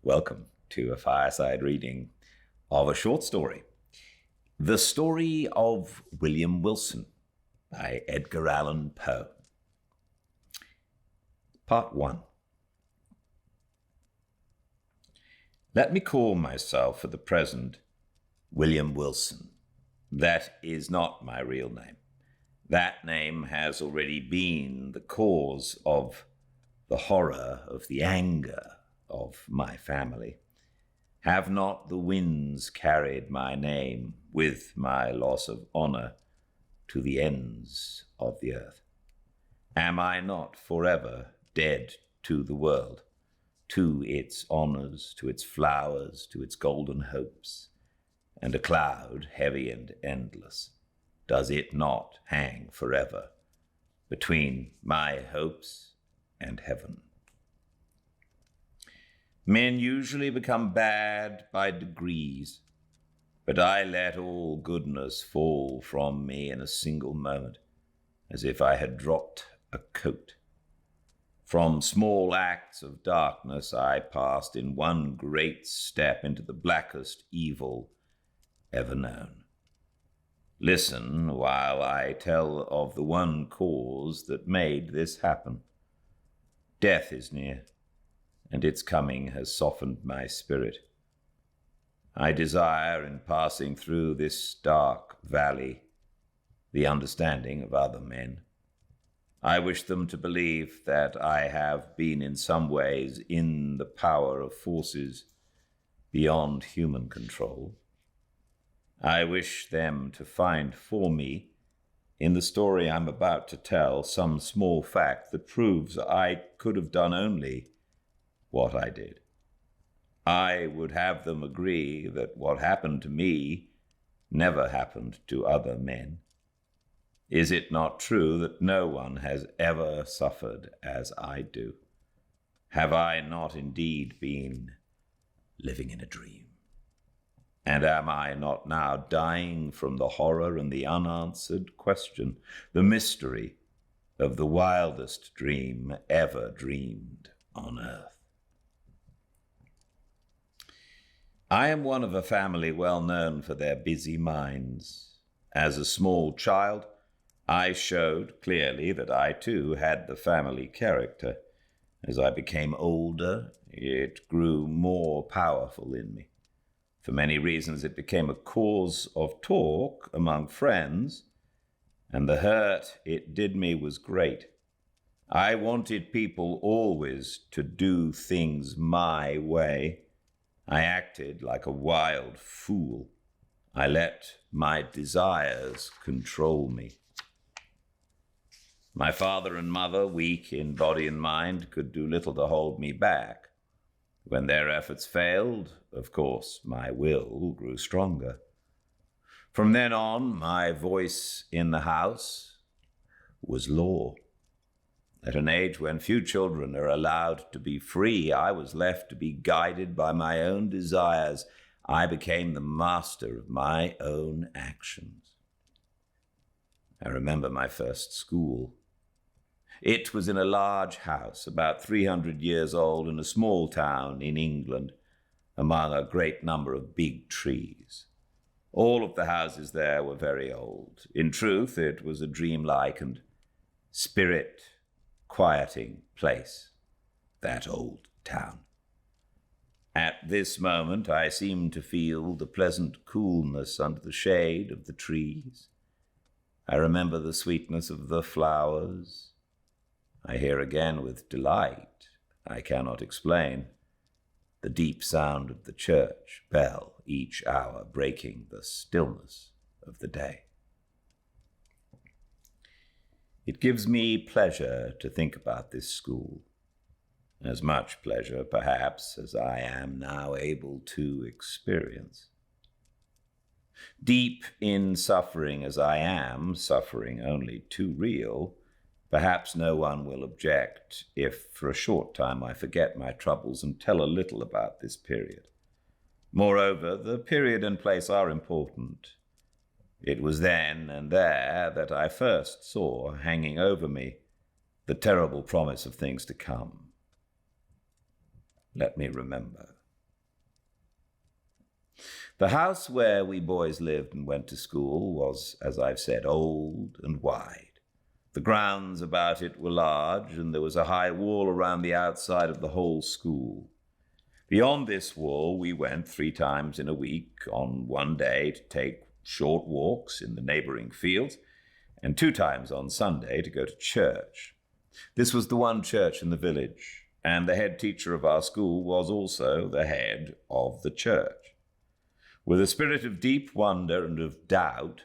Welcome to a fireside reading of a short story. The Story of William Wilson by Edgar Allan Poe. Part 1. Let me call myself for the present William Wilson. That is not my real name. That name has already been the cause of the horror, of the anger of my family. Have not the winds carried my name with my loss of honor to the ends of the earth? Am I not forever dead to the world, to its honors, to its flowers, to its golden hopes? And a cloud, heavy and endless, does it not hang forever between my hopes and heaven? Men usually become bad by degrees, but I let all goodness fall from me in a single moment, as if I had dropped a coat. From small acts of darkness I passed in one great step into the blackest evil ever known. Listen while I tell of the one cause that made this happen. Death is near, and its coming has softened my spirit. I desire, in passing through this dark valley, the understanding of other men. I wish them to believe that I have been in some ways in the power of forces beyond human control. I wish them to find for me, in the story I'm about to tell, some small fact that proves I could have done only what I did. I would have them agree that what happened to me never happened to other men. Is it not true that no one has ever suffered as I do? Have I not indeed been living in a dream? And am I not now dying from the horror and the unanswered question, the mystery of the wildest dream ever dreamed on earth? I am one of a family well known for their busy minds. As a small child, I showed clearly that I too had the family character. As I became older, it grew more powerful in me. For many reasons, it became a cause of talk among friends, and the hurt it did me was great. I wanted people always to do things my way. I acted like a wild fool. I let my desires control me. My father and mother, weak in body and mind, could do little to hold me back. When their efforts failed, of course, my will grew stronger. From then on, my voice in the house was law. At an age when few children are allowed to be free, I was left to be guided by my own desires. I became the master of my own actions. I remember my first school. It was in a large house, about 300 years old, in a small town in England, among a great number of big trees. All of the houses there were very old. In truth, it was a dreamlike and spirit-quieting place, that old town. At this moment, I seemed to feel the pleasant coolness under the shade of the trees. I remember the sweetness of the flowers. I hear again with delight, I cannot explain, the deep sound of the church bell each hour breaking the stillness of the day. It gives me pleasure to think about this school, as much pleasure, perhaps, as I am now able to experience. Deep in suffering as I am, suffering only too real, perhaps no one will object if for a short time I forget my troubles and tell a little about this period. Moreover, the period and place are important. It was then and there that I first saw, hanging over me, the terrible promise of things to come. Let me remember. The house where we boys lived and went to school was, as I've said, old and wide. The grounds about it were large, and there was a high wall around the outside of the whole school. Beyond this wall, we went 3 times in a week on one day to take short walks in the neighboring fields, and 2 times on Sunday to go to church. This was the one church in the village, and the head teacher of our school was also the head of the church. With a spirit of deep wonder and of doubt,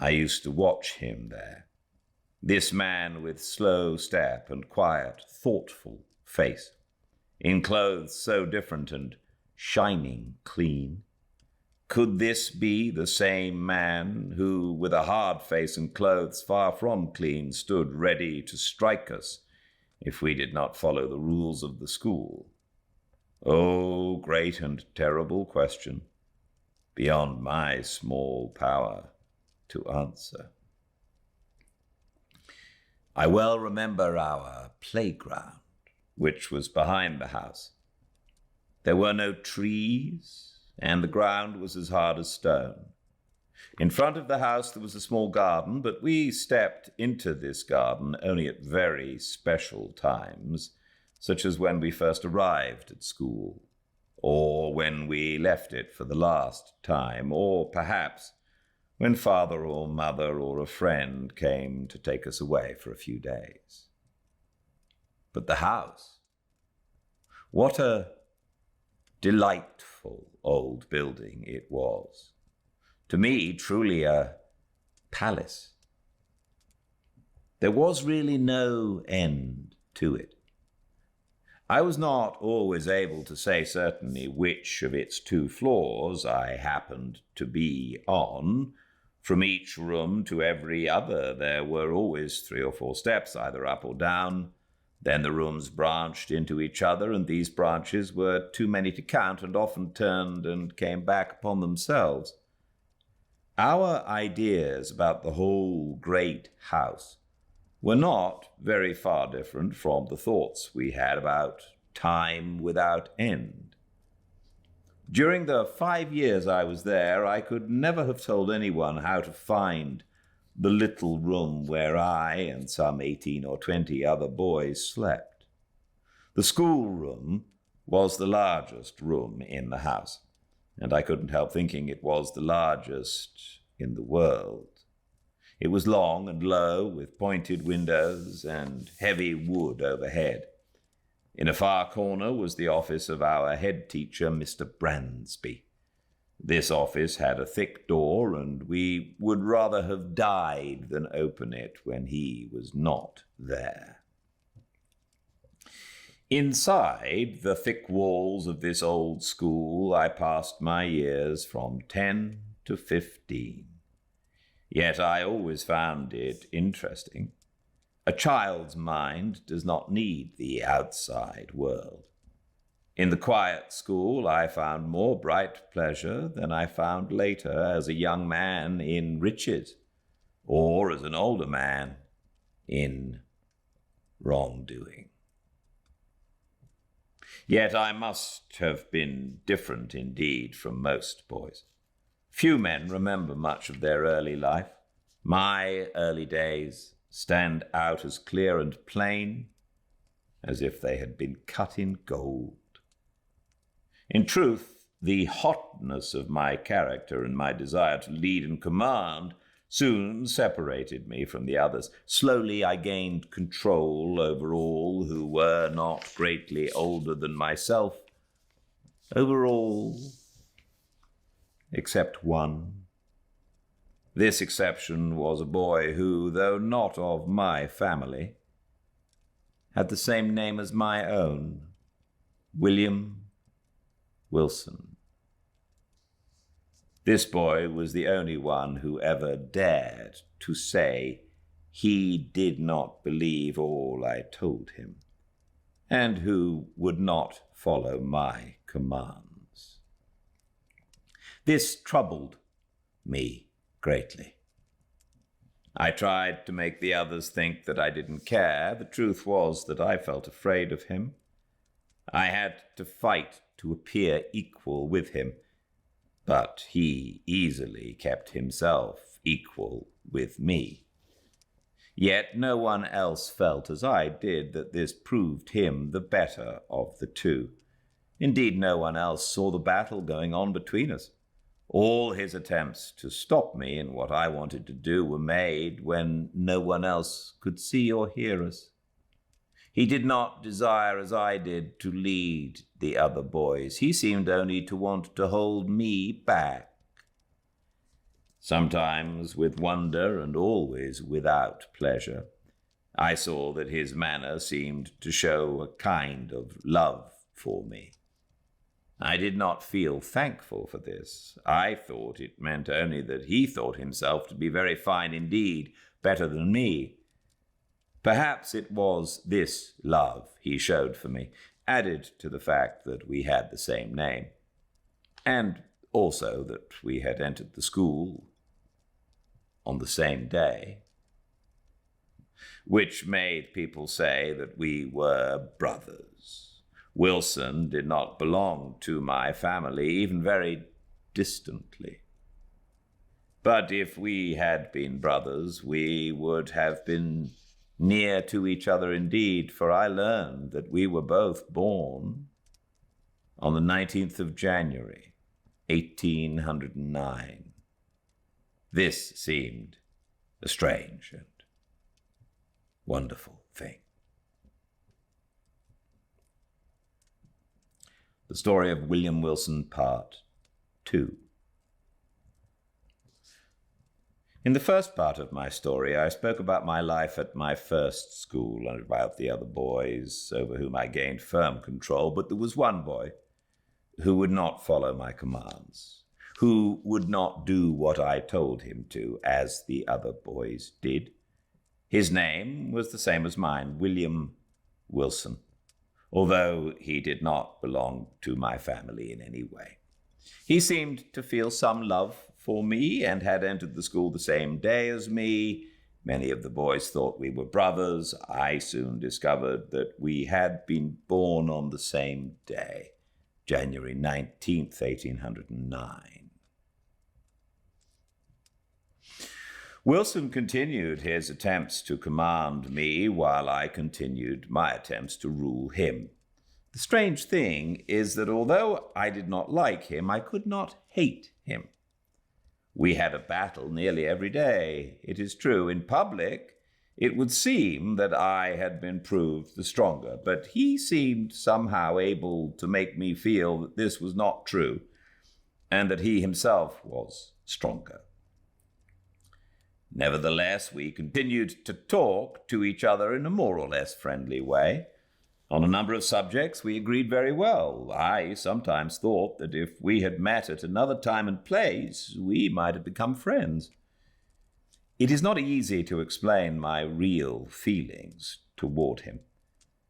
I used to watch him there. This man with slow step and quiet, thoughtful face, in clothes so different and shining clean. Could this be the same man who, with a hard face and clothes far from clean, stood ready to strike us if we did not follow the rules of the school? Oh, great and terrible question, beyond my small power to answer. I well remember our playground, which was behind the house. There were no trees, and the ground was as hard as stone. In front of the house there was a small garden, but we stepped into this garden only at very special times, such as when we first arrived at school, or when we left it for the last time, or perhaps when father or mother or a friend came to take us away for a few days. But the house, what a delightful old building it was. To me, truly a palace. There was really no end to it. I was not always able to say certainly which of its 2 floors I happened to be on. From each room to every other there were always 3 or 4 steps, either up or down. Then the rooms branched into each other, and these branches were too many to count and often turned and came back upon themselves. Our ideas about the whole great house were not very far different from the thoughts we had about time without end. During the 5 years I was there, I could never have told anyone how to find the little room where I and some 18 or 20 other boys slept. The schoolroom was the largest room in the house, and I couldn't help thinking it was the largest in the world. It was long and low, with pointed windows and heavy wood overhead. In a far corner was the office of our head teacher, Mr. Bransby. This office had a thick door, and we would rather have died than open it when he was not there. Inside the thick walls of this old school, I passed my years from 10 to 15. Yet I always found it interesting. A child's mind does not need the outside world. In the quiet school, I found more bright pleasure than I found later as a young man in riches, or as an older man in wrongdoing. Yet I must have been different indeed from most boys. Few men remember much of their early life. My early days stand out as clear and plain as if they had been cut in gold. In truth, the hotness of my character and my desire to lead and command soon separated me from the others. Slowly I gained control over all who were not greatly older than myself, over all except one. This exception was a boy who, though not of my family, had the same name as my own, William Wilson. This boy was the only one who ever dared to say he did not believe all I told him, and who would not follow my commands. This troubled me greatly. I tried to make the others think that I didn't care. The truth was that I felt afraid of him. I had to fight to appear equal with him. but he easily kept himself equal with me. Yet no one else felt as I did that this proved him the better of the two. Indeed, no one else saw the battle going on between us. All his attempts to stop me in what I wanted to do were made when no one else could see or hear us. He did not desire, as I did, to lead the other boys. He seemed only to want to hold me back. Sometimes with wonder and always without pleasure, I saw that his manner seemed to show a kind of love for me. I did not feel thankful for this. I thought it meant only that he thought himself to be very fine indeed, better than me. Perhaps it was this love he showed for me, added to the fact that we had the same name, and also that we had entered the school on the same day, which made people say that we were brothers. Wilson did not belong to my family, even very distantly. But if we had been brothers, we would have been near to each other indeed, for I learned that we were both born on the 19th of January, 1809. This seemed a strange and wonderful thing. The Story of William Wilson, Part 2. In the first part of my story, I spoke about my life at my first school and about the other boys over whom I gained firm control, but there was one boy who would not follow my commands, who would not do what I told him to, as the other boys did. His name was the same as mine, William Wilson, although he did not belong to my family in any way. He seemed to feel some love for me and had entered the school the same day as me. Many of the boys thought we were brothers. I soon discovered that we had been born on the same day, January 19th, 1809. Wilson continued his attempts to command me while I continued my attempts to rule him. The strange thing is that although I did not like him, I could not hate him. We had a battle nearly every day. It is true, in public, it would seem that I had been proved the stronger, but he seemed somehow able to make me feel that this was not true, and that he himself was stronger. Nevertheless, we continued to talk to each other in a more or less friendly way. On a number of subjects, we agreed very well. I sometimes thought that if we had met at another time and place, we might have become friends. It is not easy to explain my real feelings toward him.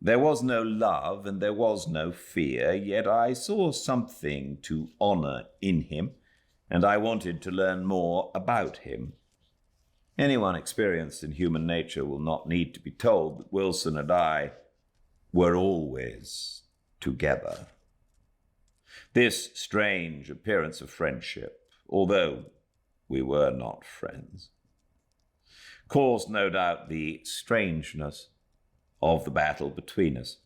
There was no love and there was no fear, yet I saw something to honor in him, and I wanted to learn more about him. Anyone experienced in human nature will not need to be told that Wilson and I were always together. This strange appearance of friendship, although we were not friends, caused no doubt the strangeness of the battle between us.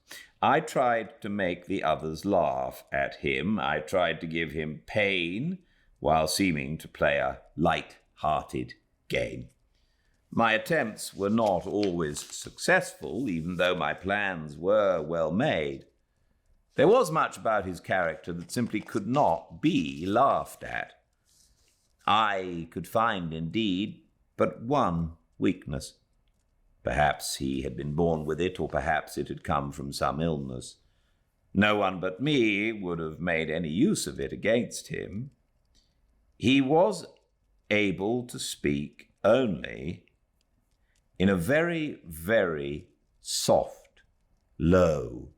I tried to make the others laugh at him. I tried to give him pain while seeming to play a light-hearted game. My attempts were not always successful, even though my plans were well made. There was much about his character that simply could not be laughed at. I could find, indeed, but one weakness. Perhaps he had been born with it, or perhaps it had come from some illness. No one but me would have made any use of it against him. He was able to speak only in a very, very soft, low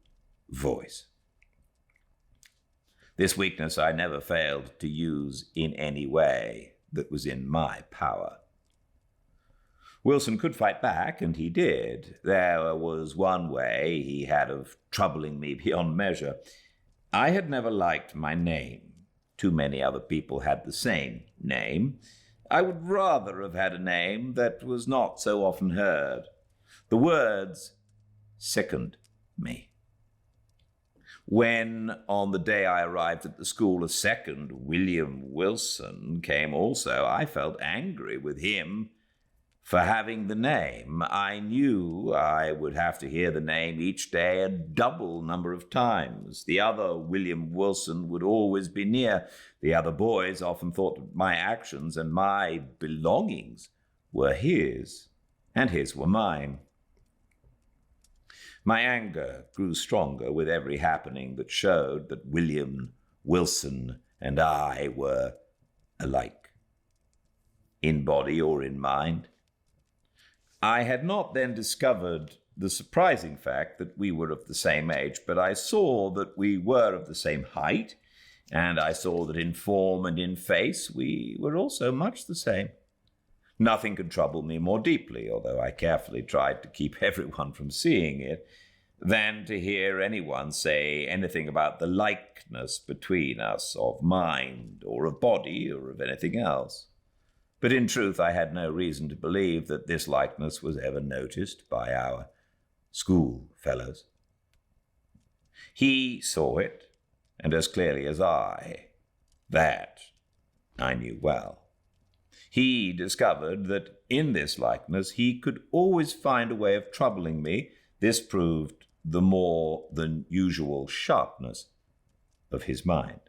voice. This weakness I never failed to use in any way that was in my power. Wilson could fight back, and he did. There was one way he had of troubling me beyond measure. I had never liked my name. too many other people had the same name. I would rather have had a name that was not so often heard. The words sickened me. When, on the day I arrived at the school, a second William Wilson came also, I felt angry with him for having the name. I knew I would have to hear the name each day a double number of times. The other William Wilson would always be near. The other boys often thought that my actions and my belongings were his, and his were mine. My anger grew stronger with every happening that showed that William Wilson and I were alike, in body or in mind. I had not then discovered the surprising fact that we were of the same age, but I saw that we were of the same height, and I saw that in form and in face we were also much the same. Nothing could trouble me more deeply, although I carefully tried to keep everyone from seeing it, than to hear anyone say anything about the likeness between us of mind or of body or of anything else. But in truth, I had no reason to believe that this likeness was ever noticed by our school fellows. He saw it, and as clearly as I. That I knew well. He discovered that in this likeness he could always find a way of troubling me. This proved the more than usual sharpness of his mind.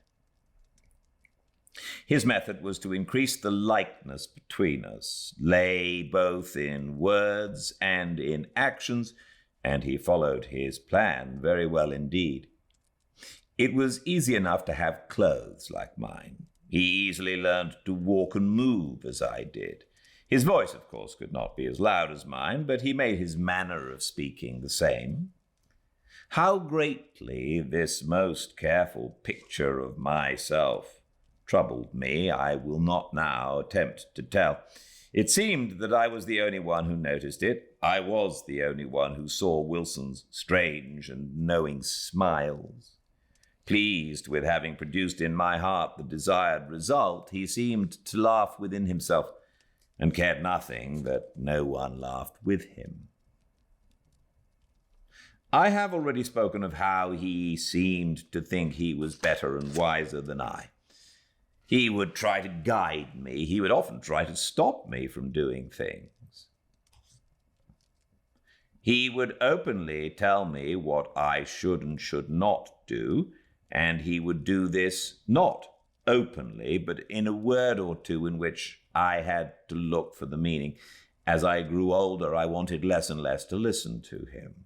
His method was to increase the likeness between us, lay both in words and in actions, and he followed his plan very well indeed. It was easy enough to have clothes like mine. He easily learned to walk and move as I did. His voice, of course, could not be as loud as mine, but he made his manner of speaking the same. How greatly this most careful picture of myself troubled me, I will not now attempt to tell. It seemed that I was the only one who noticed it. I was the only one who saw Wilson's strange and knowing smiles. Pleased with having produced in my heart the desired result, he seemed to laugh within himself, and cared nothing that no one laughed with him. I have already spoken of how he seemed to think he was better and wiser than I. He would try to guide me. He would often try to stop me from doing things. He would openly tell me what I should and should not do, and he would do this not openly, but in a word or two in which I had to look for the meaning. As I grew older, I wanted less and less to listen to him.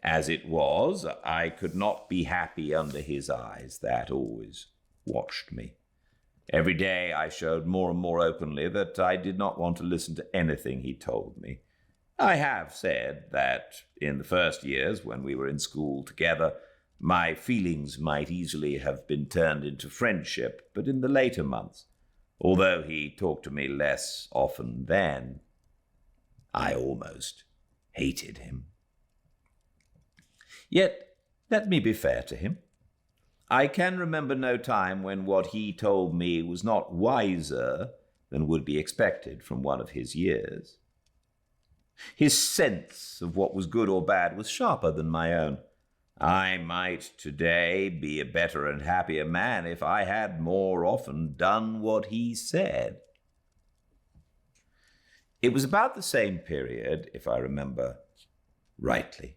As it was, I could not be happy under his eyes. That always watched me. Every day I showed more and more openly that I did not want to listen to anything he told me. I have said that in the first years, when we were in school together, my feelings might easily have been turned into friendship, but in the later months, although he talked to me less often then, I almost hated him. Yet, let me be fair to him. I can remember no time when what he told me was not wiser than would be expected from one of his years. His sense of what was good or bad was sharper than my own. I might today be a better and happier man if I had more often done what he said. It was about the same period, if I remember rightly,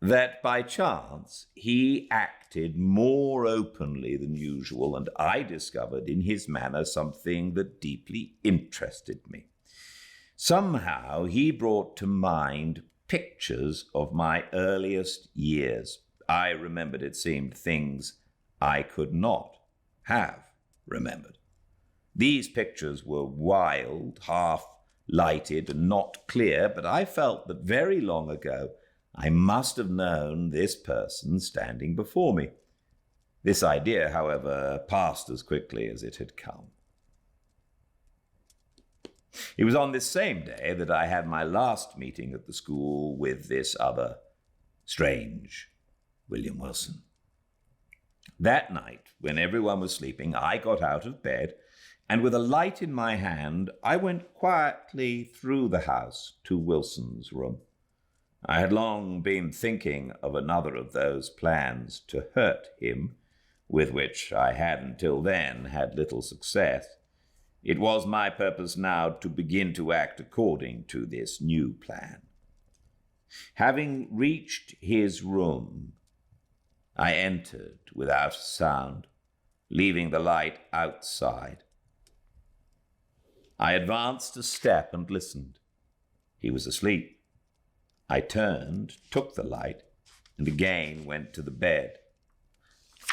that by chance he acted more openly than usual, and I discovered in his manner something that deeply interested me. Somehow he brought to mind pictures of my earliest years. I remembered, it seemed, things I could not have remembered. These pictures were wild, half-lighted, and not clear, but I felt that very long ago I must have known this person standing before me. This idea, however, passed as quickly as it had come. It was on this same day that I had my last meeting at the school with this other strange William Wilson. That night, when everyone was sleeping, I got out of bed, and with a light in my hand, I went quietly through the house to Wilson's room. I had long been thinking of another of those plans to hurt him, with which I had until then had little success. It was my purpose now to begin to act according to this new plan. Having reached his room, I entered without sound, leaving the light outside. I advanced a step and listened. He was asleep. I turned, took the light, and again went to the bed.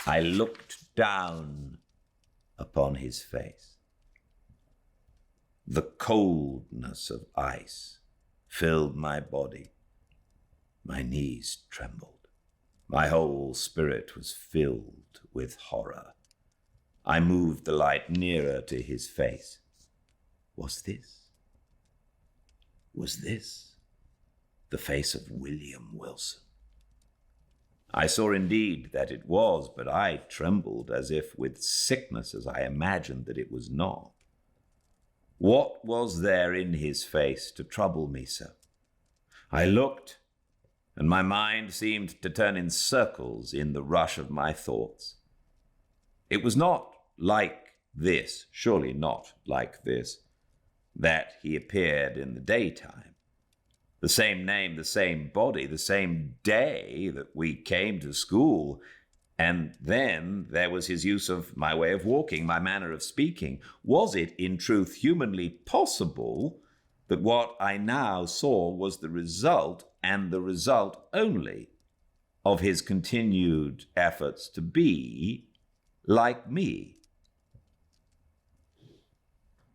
I looked down upon his face. The coldness of ice filled my body. My knees trembled. My whole spirit was filled with horror. I moved the light nearer to his face. Was this the face of William Wilson? I saw indeed that it was, but I trembled as if with sickness as I imagined that it was not. What was there in his face to trouble me so? I looked, and my mind seemed to turn in circles in the rush of my thoughts. It was not like this, surely not like this, that he appeared in the daytime. The same name, the same body, the same day that we came to school, and then there was his use of my way of walking, my manner of speaking. Was it, in truth, humanly possible that what I now saw was the result, and the result only, of his continued efforts to be like me?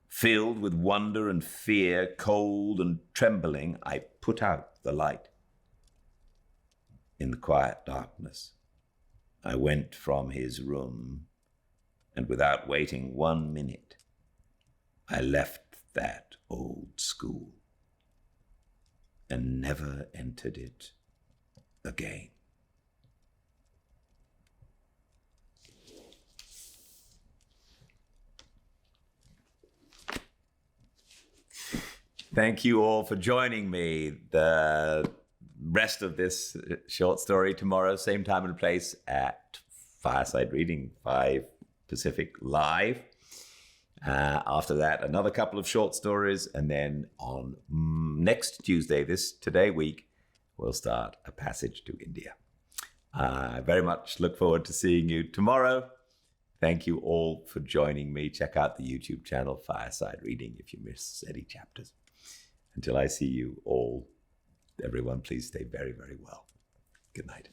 Filled with wonder and fear, cold and trembling, I put out the light. In the quiet darkness, I went from his room, and without waiting 1 minute, I left that old school and never entered it again. Thank you all for joining me. The rest of this short story tomorrow, same time and place at Fireside Reading, 5 Pacific live. After that, another couple of short stories, and then on next Tuesday, today week, we'll start A Passage to India. I very much look forward to seeing you tomorrow. Thank you all for joining me. Check out the YouTube channel, Fireside Reading, if you miss any chapters. Until I see you all, everyone, please stay very, very well. Good night.